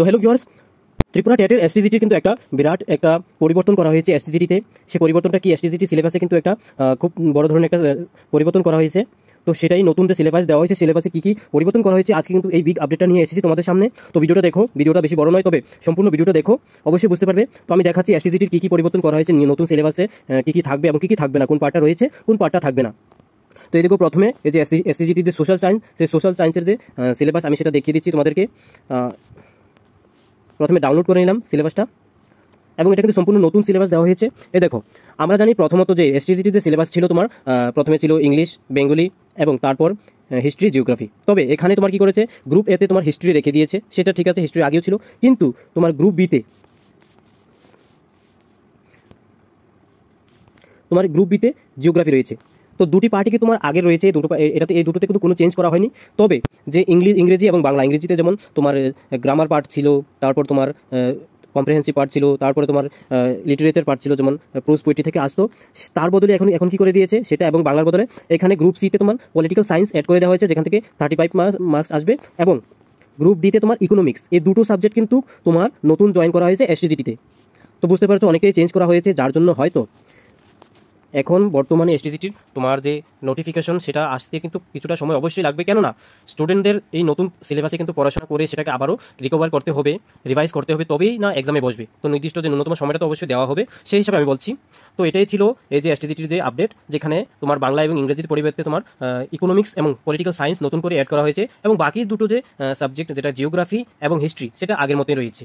তো hello viewers, Tripura টেটের এসটিজিটির কিন্তু একটা বিরাট একটা পরিবর্তন করা হয়েছে এসটিজিটিতে। সেই পরিবর্তনটা কি, এসটিজিটি সিলেবাসে কিন্তু একটা খুব বড় ধরনের একটা পরিবর্তন করা হয়েছে। তো সেটাই নতুন যে সিলেবাস দেওয়া হয়েছে, সিলেবাসে কী কী পরিবর্তন করা হয়েছে আজকে কিন্তু এই বিগ আপডেটটা নিয়ে এসেছি তোমাদের সামনে। তো ভিডিওটা দেখো, ভিডিওটা বেশি বড় নয়, তবে সম্পূর্ণ ভিডিওটা দেখো, অবশ্যই বুঝতে পারবে। তো আমি দেখাচ্ছি এসটিজিটির কী কী পরিবর্তন করা হয়েছে, নতুন সিলেবাসে কী কী থাকবে এবং কী কী থাকবে না, কোন পার্টটা রয়েছে কোন পার্টটা থাকবে না। তো এই দেখো, প্রথমে এই যে এসটিজিটির যে সোশ্যাল সায়েন্স, সেই সোশ্যাল সায়েন্সের যে সিলেবাস আমি সেটা দেখিয়ে দিচ্ছি তোমাদেরকে। প্রথমে ডাউনলোড করে নিলাম সিলেবাসটা, এবং এটা কিন্তু সম্পূর্ণ নতুন সিলেবাস দেওয়া হয়েছে। এই দেখো, আমরা জানি প্রথমত যে এসটিজিটিতে সিলেবাস ছিল তোমার প্রথমে ছিল ইংলিশ, বেঙ্গলি এবং তারপর হিস্ট্রি, জিওগ্রাফি। তবে এখানে তোমার কি করেছে, গ্রুপ এতে তোমার হিস্ট্রি রেখে দিয়েছে, সেটা ঠিক আছে, হিস্ট্রি আগেও ছিল, কিন্তু তোমার গ্রুপ বিতে জিওগ্রাফি রয়েছে। তো দুটি পার্টিকে তোমার আগে রয়েছে, এই দুটোতে কিন্তু কোনো চেঞ্জ করা হয়নি। তবে যে ইংরেজি এবং বাংলা, ইংরেজিতে যেমন তোমার গ্রামার পার্ট ছিল, তারপর তোমার কম্প্রিহেন্সিভ পার্ট ছিল, তারপরে তোমার লিটারেচার পার্ট ছিল, যেমন প্রোজ পোয়েট্রি থেকে আসতো। তার বদলে এখন কি করে দিয়েছে সেটা, এবং বাংলার বদলে এখানে গ্রুপ সিতে তোমার পলিটিক্যাল সায়েন্স অ্যাড করে দেওয়া হয়েছে, যেখান থেকে 35 মার্কস আসবে, এবং গ্রুপ ডিতে তোমার ইকোনমিক্স। এই দুটো সাবজেক্ট কিন্তু তোমার নতুন জয়েন করা হয়েছে এসটিজিটিতে। তো বুঝতে পারছো অনেকেই চেঞ্জ করা হয়েছে, যার জন্য হয়তো এখন বর্তমানে এসটিজিটির তোমার যে নোটিফিকেশন সেটা আসতে কিন্তু কিছুটা সময় অবশ্যই লাগবে। কেননা স্টুডেন্টদের এই নতুন সিলেবাসে কিন্তু পড়াশোনা করে সেটাকে আবারও রিকভার করতে হবে, রিভাইজ করতে হবে, তবেই না এক্সামে বসবে। তো নির্দিষ্ট যে ন্যূনতম সময়টা তো অবশ্যই দেওয়া হবে, সেই হিসাবে আমি বলছি। তো এটাই ছিল এই যে এসটিজিটির যে আপডেট, যেখানে তোমার বাংলা এবং ইংরেজির পরিবর্তে তোমার ইকোনমিক্স এবং পলিটিক্যাল সায়েন্স নতুন করে অ্যাড করা হয়েছে, এবং বাকি দুটো যে সাবজেক্ট, যেটা জিওগ্রাফি এবং হিস্ট্রি, সেটা আগের মতোই রয়েছে।